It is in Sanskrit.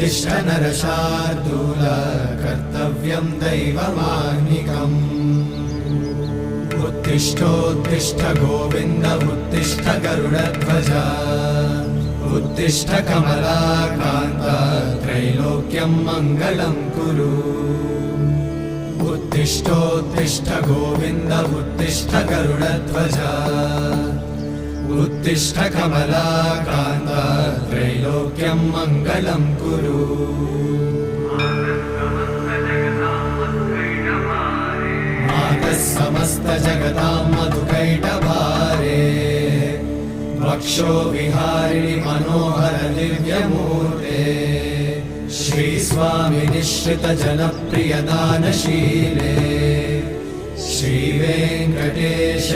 उत्तिष्ठ नरशार्दूल कर्तव्यं दैवमाह्निकम् उत्तिष्ठोत्तिष्ठ गोविन्द उत्तिष्ठ गरुडध्वज उत्तिष्ठ कमलाकान्त त्रैलोक्यं मङ्गलं कुरु उत्तिष्ठोत्तिष्ठ गोविन्द उत्तिष्ठ गरुडध्वज उत्तिष्ठ कमलाकान्त त्रैलोक्यं मङ्गलं कुरु मातः समस्त जगतां मधुकैटभारे वक्षो विहारिणि मनोहर दिव्यमूर्ते श्रीस्वामि निःश्रित जनप्रिय दानशीले श्रीवेङ्कटेश